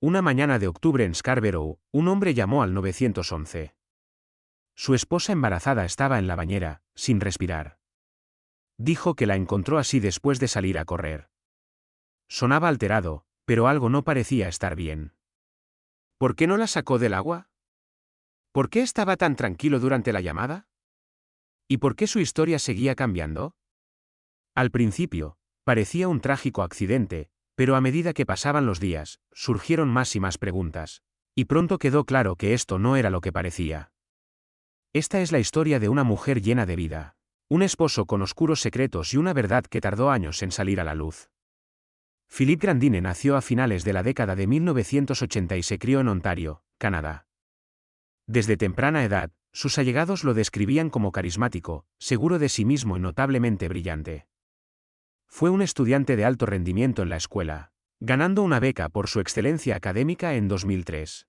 Una mañana de octubre en Scarborough, un hombre llamó al 911. Su esposa embarazada estaba en la bañera, sin respirar. Dijo que la encontró así después de salir a correr. Sonaba alterado, pero algo no parecía estar bien. ¿Por qué no la sacó del agua? ¿Por qué estaba tan tranquilo durante la llamada? ¿Y por qué su historia seguía cambiando? Al principio, parecía un trágico accidente, pero a medida que pasaban los días, surgieron más y más preguntas, y pronto quedó claro que esto no era lo que parecía. Esta es la historia de una mujer llena de vida, un esposo con oscuros secretos y una verdad que tardó años en salir a la luz. Philippe Grandine nació a finales de la década de 1980 y se crió en Ontario, Canadá. Desde temprana edad, sus allegados lo describían como carismático, seguro de sí mismo y notablemente brillante. Fue un estudiante de alto rendimiento en la escuela, ganando una beca por su excelencia académica en 2003.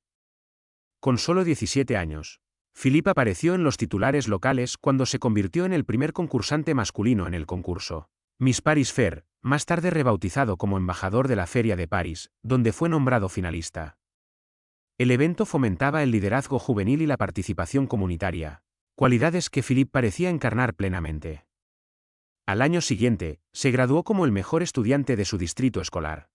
Con solo 17 años, Philippe apareció en los titulares locales cuando se convirtió en el primer concursante masculino en el concurso Miss Paris Fair, más tarde rebautizado como embajador de la Feria de París, donde fue nombrado finalista. El evento fomentaba el liderazgo juvenil y la participación comunitaria, cualidades que Philippe parecía encarnar plenamente. Al año siguiente, se graduó como el mejor estudiante de su distrito escolar.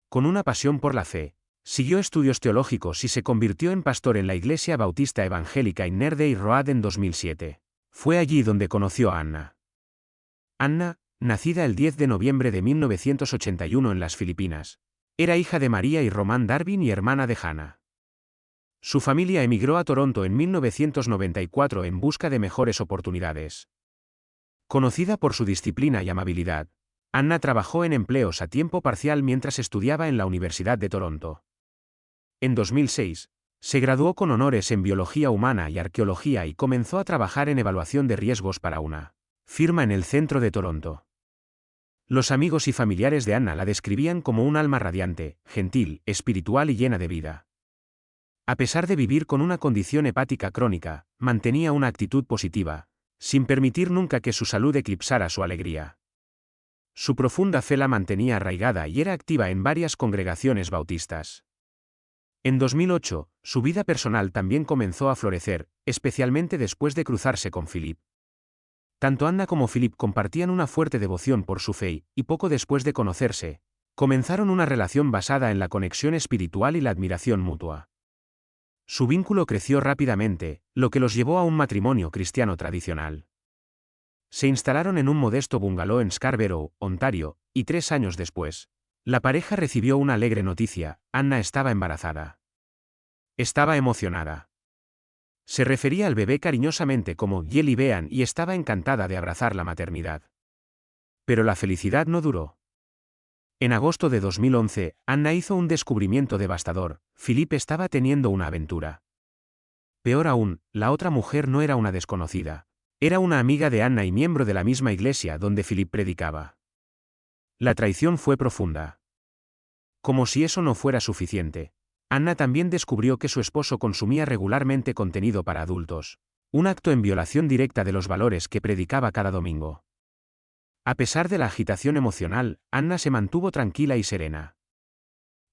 Con una pasión por la fe, siguió estudios teológicos y se convirtió en pastor en la Iglesia Bautista Evangélica en Nerdey-Road en 2007. Fue allí donde conoció a Anna. Anna, nacida el 10 de noviembre de 1981 en las Filipinas, era hija de María y Román Darwin y hermana de Hannah. Su familia emigró a Toronto en 1994 en busca de mejores oportunidades. Conocida por su disciplina y amabilidad, Anna trabajó en empleos a tiempo parcial mientras estudiaba en la Universidad de Toronto. En 2006, se graduó con honores en Biología Humana y Arqueología y comenzó a trabajar en evaluación de riesgos para una firma en el centro de Toronto. Los amigos y familiares de Anna la describían como un alma radiante, gentil, espiritual y llena de vida. A pesar de vivir con una condición hepática crónica, mantenía una actitud positiva, sin permitir nunca que su salud eclipsara su alegría. Su profunda fe la mantenía arraigada y era activa en varias congregaciones bautistas. En 2008, su vida personal también comenzó a florecer, especialmente después de cruzarse con Philippe. Tanto Anna como Philippe compartían una fuerte devoción por su fe y poco después de conocerse, comenzaron una relación basada en la conexión espiritual y la admiración mutua. Su vínculo creció rápidamente, lo que los llevó a un matrimonio cristiano tradicional. Se instalaron en un modesto bungalow en Scarborough, Ontario, y 3 años después, la pareja recibió una alegre noticia: Anna estaba embarazada. Estaba emocionada. Se refería al bebé cariñosamente como Jelly Bean y estaba encantada de abrazar la maternidad. Pero la felicidad no duró. En agosto de 2011, Anna hizo un descubrimiento devastador: Philippe estaba teniendo una aventura. Peor aún, la otra mujer no era una desconocida. Era una amiga de Anna y miembro de la misma iglesia donde Philippe predicaba. La traición fue profunda. Como si eso no fuera suficiente, Anna también descubrió que su esposo consumía regularmente contenido para adultos, un acto en violación directa de los valores que predicaba cada domingo. A pesar de la agitación emocional, Anna se mantuvo tranquila y serena.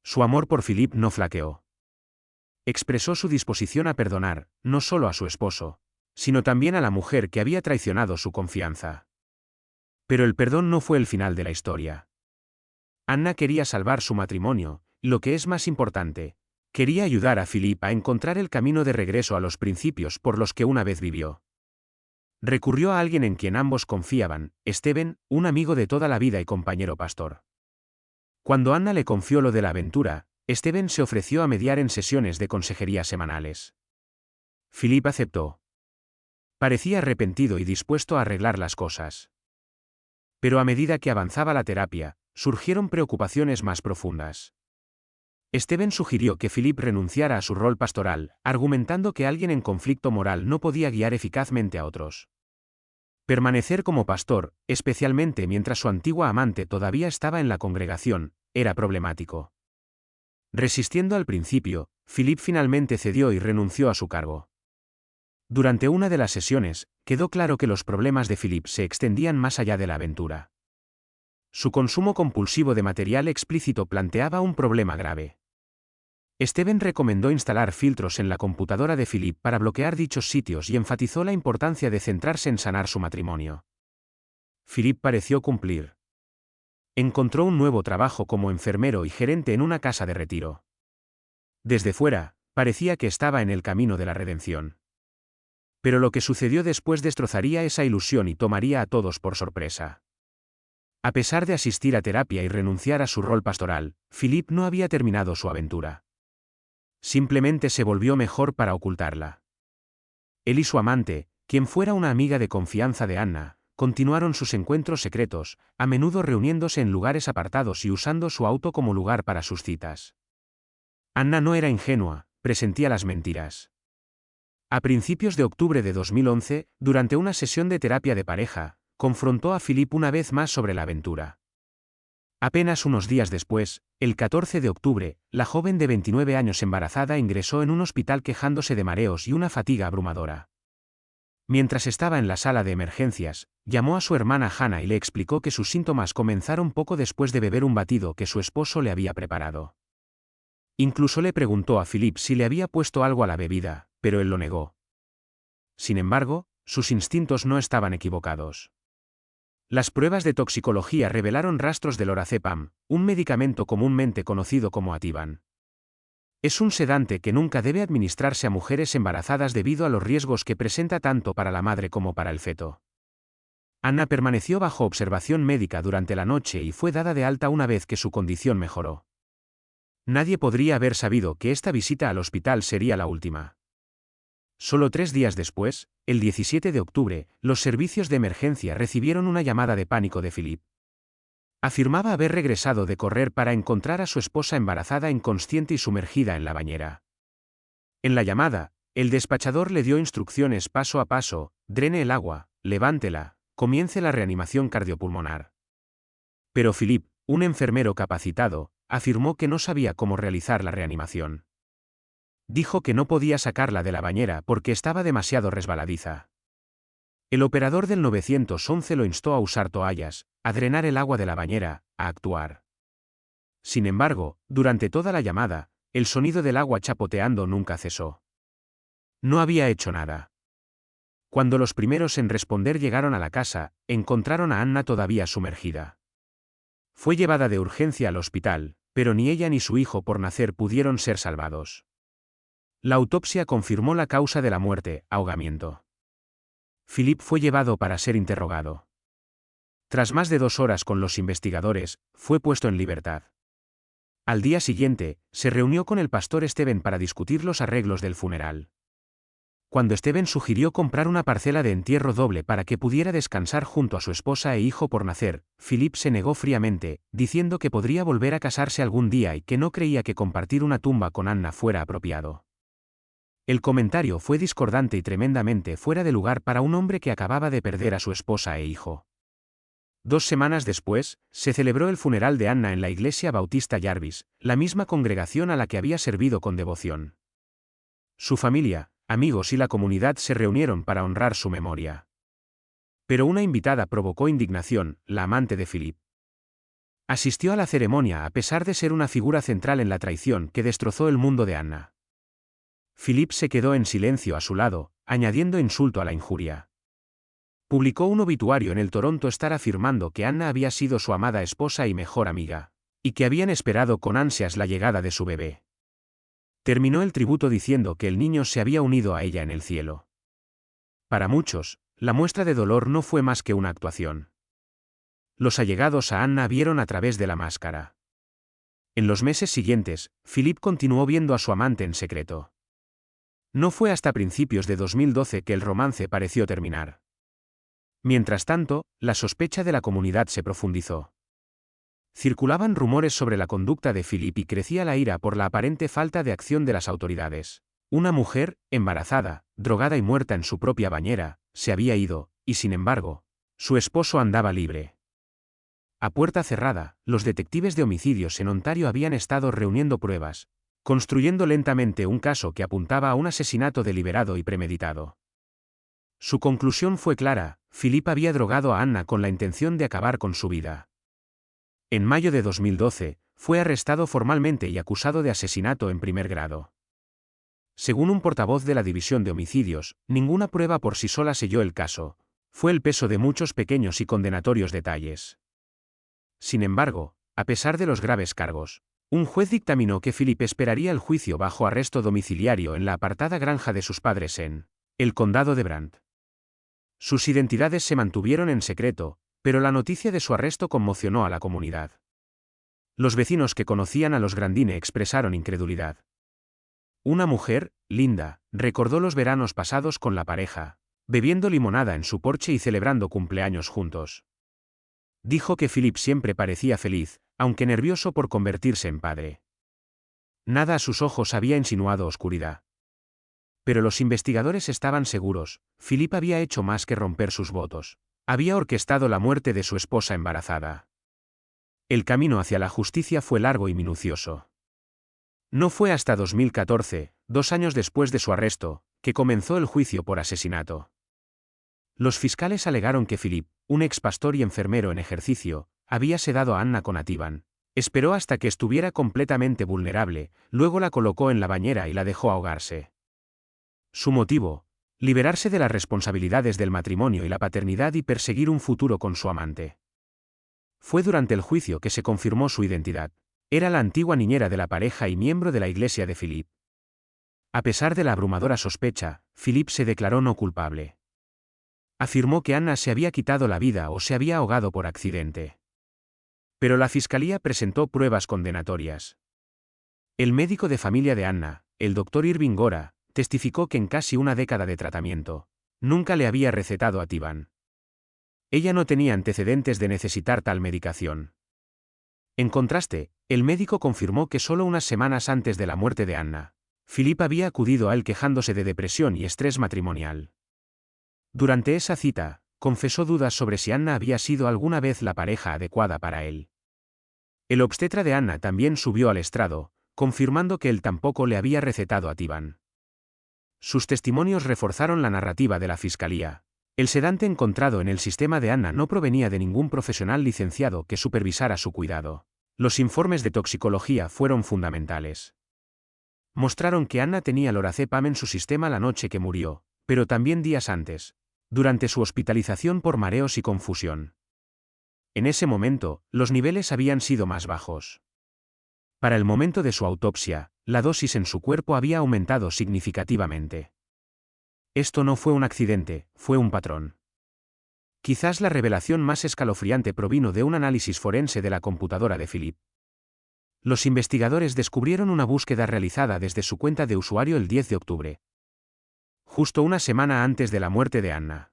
Su amor por Philippe no flaqueó. Expresó su disposición a perdonar, no solo a su esposo, sino también a la mujer que había traicionado su confianza. Pero el perdón no fue el final de la historia. Anna quería salvar su matrimonio, y lo que es más importante, quería ayudar a Philippe a encontrar el camino de regreso a los principios por los que una vez vivió. Recurrió a alguien en quien ambos confiaban, Steven, un amigo de toda la vida y compañero pastor. Cuando Anna le confió lo de la aventura, Steven se ofreció a mediar en sesiones de consejería semanales. Philippe aceptó. Parecía arrepentido y dispuesto a arreglar las cosas. Pero a medida que avanzaba la terapia, surgieron preocupaciones más profundas. Steven sugirió que Philippe renunciara a su rol pastoral, argumentando que alguien en conflicto moral no podía guiar eficazmente a otros. Permanecer como pastor, especialmente mientras su antigua amante todavía estaba en la congregación, era problemático. Resistiendo al principio, Philippe finalmente cedió y renunció a su cargo. Durante una de las sesiones, quedó claro que los problemas de Philippe se extendían más allá de la aventura. Su consumo compulsivo de material explícito planteaba un problema grave. Steven recomendó instalar filtros en la computadora de Philip para bloquear dichos sitios y enfatizó la importancia de centrarse en sanar su matrimonio. Philip pareció cumplir. Encontró un nuevo trabajo como enfermero y gerente en una casa de retiro. Desde fuera, parecía que estaba en el camino de la redención. Pero lo que sucedió después destrozaría esa ilusión y tomaría a todos por sorpresa. A pesar de asistir a terapia y renunciar a su rol pastoral, Philip no había terminado su aventura. Simplemente se volvió mejor para ocultarla. Él y su amante, quien fuera una amiga de confianza de Anna, continuaron sus encuentros secretos, a menudo reuniéndose en lugares apartados y usando su auto como lugar para sus citas. Anna no era ingenua, presentía las mentiras. A principios de octubre de 2011, durante una sesión de terapia de pareja, confrontó a Philip una vez más sobre la aventura. Apenas unos días después, el 14 de octubre, la joven de 29 años embarazada ingresó en un hospital quejándose de mareos y una fatiga abrumadora. Mientras estaba en la sala de emergencias, llamó a su hermana Hannah y le explicó que sus síntomas comenzaron poco después de beber un batido que su esposo le había preparado. Incluso le preguntó a Philip si le había puesto algo a la bebida, pero él lo negó. Sin embargo, sus instintos no estaban equivocados. Las pruebas de toxicología revelaron rastros del lorazepam, un medicamento comúnmente conocido como Ativan. Es un sedante que nunca debe administrarse a mujeres embarazadas debido a los riesgos que presenta tanto para la madre como para el feto. Anna permaneció bajo observación médica durante la noche y fue dada de alta una vez que su condición mejoró. Nadie podría haber sabido que esta visita al hospital sería la última. Solo 3 días después, el 17 de octubre, los servicios de emergencia recibieron una llamada de pánico de Philip. Afirmaba haber regresado de correr para encontrar a su esposa embarazada inconsciente y sumergida en la bañera. En la llamada, el despachador le dio instrucciones paso a paso: drene el agua, levántela, comience la reanimación cardiopulmonar. Pero Philip, un enfermero capacitado, afirmó que no sabía cómo realizar la reanimación. Dijo que no podía sacarla de la bañera porque estaba demasiado resbaladiza. El operador del 911 lo instó a usar toallas, a drenar el agua de la bañera, a actuar. Sin embargo, durante toda la llamada, el sonido del agua chapoteando nunca cesó. No había hecho nada. Cuando los primeros en responder llegaron a la casa, encontraron a Anna todavía sumergida. Fue llevada de urgencia al hospital, pero ni ella ni su hijo por nacer pudieron ser salvados. La autopsia confirmó la causa de la muerte: ahogamiento. Philip fue llevado para ser interrogado. Tras más de 2 horas con los investigadores, fue puesto en libertad. Al día siguiente, se reunió con el pastor Steven para discutir los arreglos del funeral. Cuando Steven sugirió comprar una parcela de entierro doble para que pudiera descansar junto a su esposa e hijo por nacer, Philip se negó fríamente, diciendo que podría volver a casarse algún día y que no creía que compartir una tumba con Anna fuera apropiado. El comentario fue discordante y tremendamente fuera de lugar para un hombre que acababa de perder a su esposa e hijo. 2 semanas después, se celebró el funeral de Anna en la iglesia bautista Jarvis, la misma congregación a la que había servido con devoción. Su familia, amigos y la comunidad se reunieron para honrar su memoria. Pero una invitada provocó indignación: la amante de Philip. Asistió a la ceremonia a pesar de ser una figura central en la traición que destrozó el mundo de Anna. Philip se quedó en silencio a su lado, añadiendo insulto a la injuria. Publicó un obituario en el Toronto Star afirmando que Anna había sido su amada esposa y mejor amiga, y que habían esperado con ansias la llegada de su bebé. Terminó el tributo diciendo que el niño se había unido a ella en el cielo. Para muchos, la muestra de dolor no fue más que una actuación. Los allegados a Anna vieron a través de la máscara. En los meses siguientes, Philip continuó viendo a su amante en secreto. No fue hasta principios de 2012 que el romance pareció terminar. Mientras tanto, la sospecha de la comunidad se profundizó. Circulaban rumores sobre la conducta de Philip y crecía la ira por la aparente falta de acción de las autoridades. Una mujer, embarazada, drogada y muerta en su propia bañera, se había ido, y sin embargo, su esposo andaba libre. A puerta cerrada, los detectives de homicidios en Ontario habían estado reuniendo pruebas, construyendo lentamente un caso que apuntaba a un asesinato deliberado y premeditado. Su conclusión fue clara: Philip había drogado a Anna con la intención de acabar con su vida. En mayo de 2012, Fue arrestado formalmente y acusado de asesinato en primer grado. Según un portavoz de la División de Homicidios, ninguna prueba por sí sola selló el caso. Fue el peso de muchos pequeños y condenatorios detalles. Sin embargo, a pesar de los graves cargos, un juez dictaminó que Philip esperaría el juicio bajo arresto domiciliario en la apartada granja de sus padres en el condado de Brant. Sus identidades se mantuvieron en secreto, pero la noticia de su arresto conmocionó a la comunidad. Los vecinos que conocían a los Grandine expresaron incredulidad. Una mujer, Linda, recordó los veranos pasados con la pareja, bebiendo limonada en su porche y celebrando cumpleaños juntos. Dijo que Philip siempre parecía feliz, aunque nervioso por convertirse en padre. Nada a sus ojos había insinuado oscuridad. Pero los investigadores estaban seguros, Philip había hecho más que romper sus votos. Había orquestado la muerte de su esposa embarazada. El camino hacia la justicia fue largo y minucioso. No fue hasta 2014, 2 años después de su arresto, que comenzó el juicio por asesinato. Los fiscales alegaron que Philip, un ex pastor y enfermero en ejercicio, había sedado a Anna con Ativan. Esperó hasta que estuviera completamente vulnerable, luego la colocó en la bañera y la dejó ahogarse. Su motivo: liberarse de las responsabilidades del matrimonio y la paternidad y perseguir un futuro con su amante. Fue durante el juicio que se confirmó su identidad. Era la antigua niñera de la pareja y miembro de la iglesia de Philip. A pesar de la abrumadora sospecha, Philip se declaró no culpable. Afirmó que Anna se había quitado la vida o se había ahogado por accidente. Pero la fiscalía presentó pruebas condenatorias. El médico de familia de Anna, el Dr. Irving Gora, testificó que en casi una década de tratamiento, nunca le había recetado Ativan. Ella no tenía antecedentes de necesitar tal medicación. En contraste, el médico confirmó que solo unas semanas antes de la muerte de Anna, Philip había acudido a él quejándose de depresión y estrés matrimonial. Durante esa cita, confesó dudas sobre si Anna había sido alguna vez la pareja adecuada para él. El obstetra de Anna también subió al estrado, confirmando que él tampoco le había recetado Ativan. Sus testimonios reforzaron la narrativa de la fiscalía. El sedante encontrado en el sistema de Anna no provenía de ningún profesional licenciado que supervisara su cuidado. Los informes de toxicología fueron fundamentales. Mostraron que Anna tenía lorazepam en su sistema la noche que murió, pero también días antes, durante su hospitalización por mareos y confusión. En ese momento, los niveles habían sido más bajos. Para el momento de su autopsia, la dosis en su cuerpo había aumentado significativamente. Esto no fue un accidente, fue un patrón. Quizás la revelación más escalofriante provino de un análisis forense de la computadora de Philip. Los investigadores descubrieron una búsqueda realizada desde su cuenta de usuario el 10 de octubre. Justo una semana antes de la muerte de Anna.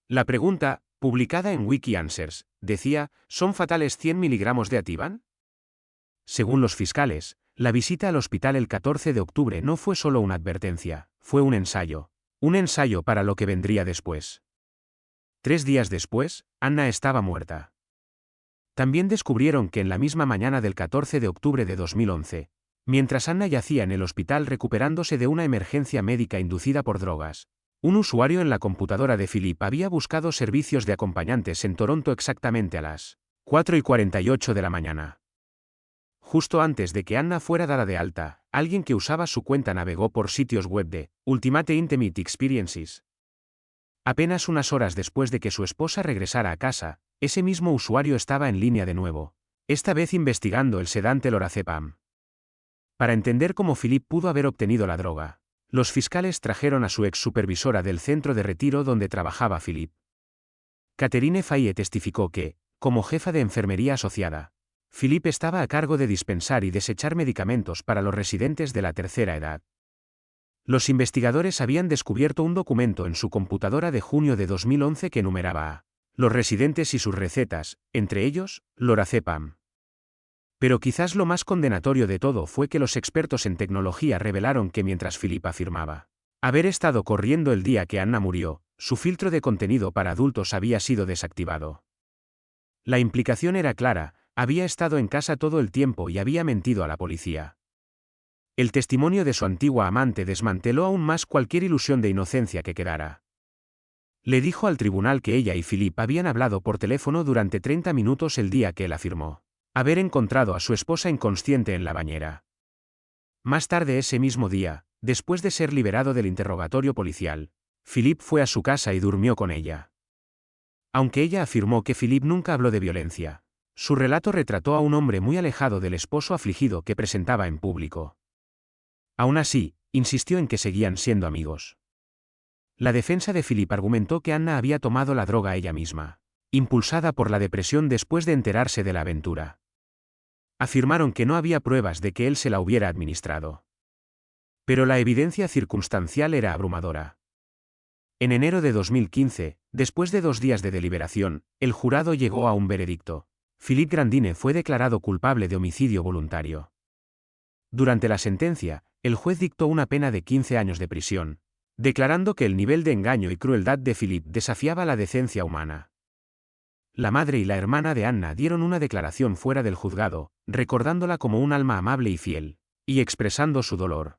La pregunta, publicada en WikiAnswers, decía: ¿son fatales 100 miligramos de Ativan? Según los fiscales, la visita al hospital el 14 de octubre no fue solo una advertencia, fue un ensayo para lo que vendría después. 3 días después, Anna estaba muerta. También descubrieron que en la misma mañana del 14 de octubre de 2011, mientras Anna yacía en el hospital recuperándose de una emergencia médica inducida por drogas, un usuario en la computadora de Philip había buscado servicios de acompañantes en Toronto exactamente a las 4:48 de la mañana. Justo antes de que Anna fuera dada de alta, alguien que usaba su cuenta navegó por sitios web de Ultimate Intimate Experiences. Apenas unas horas después de que su esposa regresara a casa, ese mismo usuario estaba en línea de nuevo, esta vez investigando el sedante lorazepam. Para entender cómo Philip pudo haber obtenido la droga, los fiscales trajeron a su ex supervisora del centro de retiro donde trabajaba Philip. Catherine Faye testificó que, como jefa de enfermería asociada, Philip estaba a cargo de dispensar y desechar medicamentos para los residentes de la tercera edad. Los investigadores habían descubierto un documento en su computadora de junio de 2011 que enumeraba a los residentes y sus recetas, entre ellos, lorazepam. Pero quizás lo más condenatorio de todo fue que los expertos en tecnología revelaron que mientras Philip afirmaba haber estado corriendo el día que Anna murió, su filtro de contenido para adultos había sido desactivado. La implicación era clara: había estado en casa todo el tiempo y había mentido a la policía. El testimonio de su antigua amante desmanteló aún más cualquier ilusión de inocencia que quedara. Le dijo al tribunal que ella y Philip habían hablado por teléfono durante 30 minutos el día que él afirmó haber encontrado a su esposa inconsciente en la bañera. Más tarde ese mismo día, después de ser liberado del interrogatorio policial, Philippe fue a su casa y durmió con ella. Aunque ella afirmó que Philippe nunca habló de violencia, su relato retrató a un hombre muy alejado del esposo afligido que presentaba en público. Aún así, insistió en que seguían siendo amigos. La defensa de Philippe argumentó que Anna había tomado la droga ella misma, impulsada por la depresión después de enterarse de la aventura. Afirmaron que no había pruebas de que él se la hubiera administrado. Pero la evidencia circunstancial era abrumadora. En enero de 2015, después de 2 días de deliberación, el jurado llegó a un veredicto. Philippe Grandine fue declarado culpable de homicidio voluntario. Durante la sentencia, el juez dictó una pena de 15 años de prisión, declarando que el nivel de engaño y crueldad de Philippe desafiaba la decencia humana. La madre y la hermana de Anna dieron una declaración fuera del juzgado, recordándola como un alma amable y fiel, y expresando su dolor.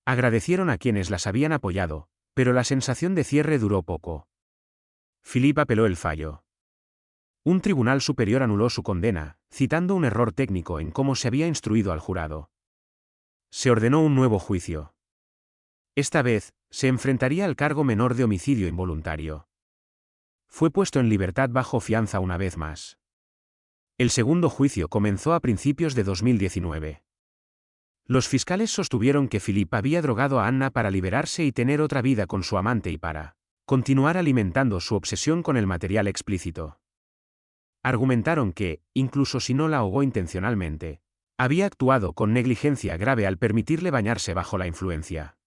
Agradecieron a quienes las habían apoyado, pero la sensación de cierre duró poco. Philippe apeló el fallo. Un tribunal superior anuló su condena, citando un error técnico en cómo se había instruido al jurado. Se ordenó un nuevo juicio. Esta vez, se enfrentaría al cargo menor de homicidio involuntario. Fue puesto en libertad bajo fianza una vez más. El segundo juicio comenzó a principios de 2019. Los fiscales sostuvieron que Philippe había drogado a Anna para liberarse y tener otra vida con su amante y para continuar alimentando su obsesión con el material explícito. Argumentaron que, incluso si no la ahogó intencionalmente, había actuado con negligencia grave al permitirle bañarse bajo la influencia.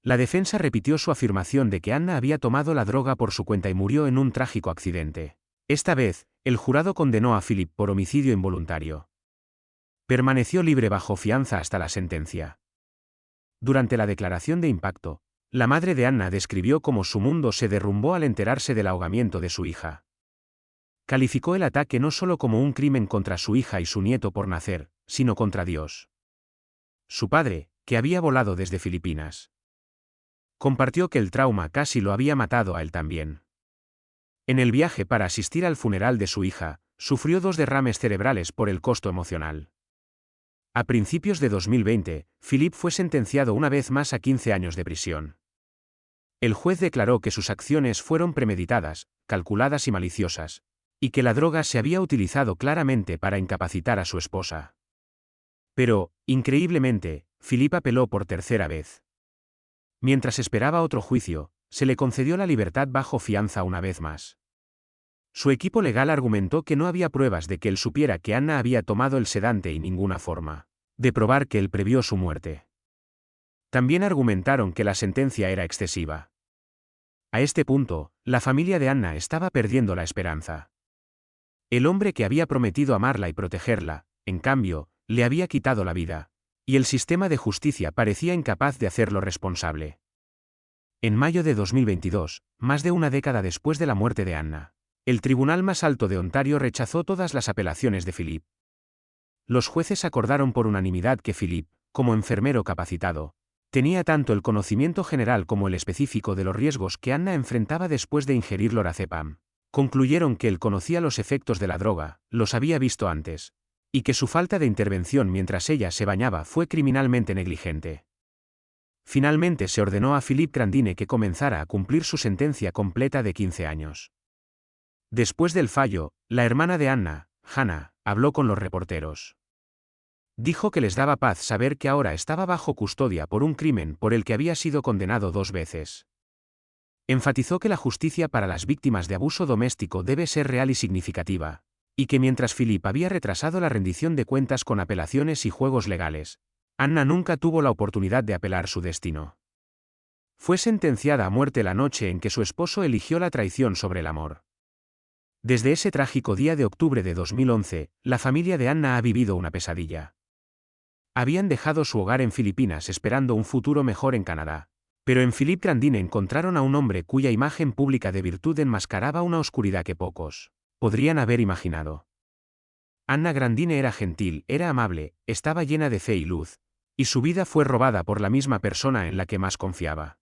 La defensa repitió su afirmación de que Anna había tomado la droga por su cuenta y murió en un trágico accidente. Esta vez, el jurado condenó a Philippe por homicidio involuntario. Permaneció libre bajo fianza hasta la sentencia. Durante la declaración de impacto, la madre de Anna describió cómo su mundo se derrumbó al enterarse del ahogamiento de su hija. Calificó el ataque no solo como un crimen contra su hija y su nieto por nacer, sino contra Dios. Su padre, que había volado desde Filipinas, compartió que el trauma casi lo había matado a él también. En el viaje para asistir al funeral de su hija, sufrió 2 derrames cerebrales por el costo emocional. A principios de 2020, Philippe fue sentenciado una vez más a 15 años de prisión. El juez declaró que sus acciones fueron premeditadas, calculadas y maliciosas, y que la droga se había utilizado claramente para incapacitar a su esposa. Pero, increíblemente, Philippe apeló por tercera vez. Mientras esperaba otro juicio, se le concedió la libertad bajo fianza una vez más. Su equipo legal argumentó que no había pruebas de que él supiera que Anna había tomado el sedante y ninguna forma de probar que él previó su muerte. También argumentaron que la sentencia era excesiva. A este punto, la familia de Anna estaba perdiendo la esperanza. El hombre que había prometido amarla y protegerla, en cambio, le había quitado la vida, y el sistema de justicia parecía incapaz de hacerlo responsable. En mayo de 2022, más de una década después de la muerte de Anna, el Tribunal más alto de Ontario rechazó todas las apelaciones de Philippe. Los jueces acordaron por unanimidad que Philippe, como enfermero capacitado, tenía tanto el conocimiento general como el específico de los riesgos que Anna enfrentaba después de ingerir lorazepam. Concluyeron que él conocía los efectos de la droga, los había visto antes, y que su falta de intervención mientras ella se bañaba fue criminalmente negligente. Finalmente se ordenó a Philippe Grandine que comenzara a cumplir su sentencia completa de 15 años. Después del fallo, la hermana de Anna, Hannah, habló con los reporteros. Dijo que les daba paz saber que ahora estaba bajo custodia por un crimen por el que había sido condenado 2 veces. Enfatizó que la justicia para las víctimas de abuso doméstico debe ser real y significativa, y que mientras Philippe había retrasado la rendición de cuentas con apelaciones y juegos legales, Anna nunca tuvo la oportunidad de apelar su destino. Fue sentenciada a muerte la noche en que su esposo eligió la traición sobre el amor. Desde ese trágico día de octubre de 2011, la familia de Anna ha vivido una pesadilla. Habían dejado su hogar en Filipinas esperando un futuro mejor en Canadá, pero en Philippe Grandine encontraron a un hombre cuya imagen pública de virtud enmascaraba una oscuridad que pocos podrían haber imaginado. Anna Grandine era gentil, era amable, estaba llena de fe y luz, y su vida fue robada por la misma persona en la que más confiaba.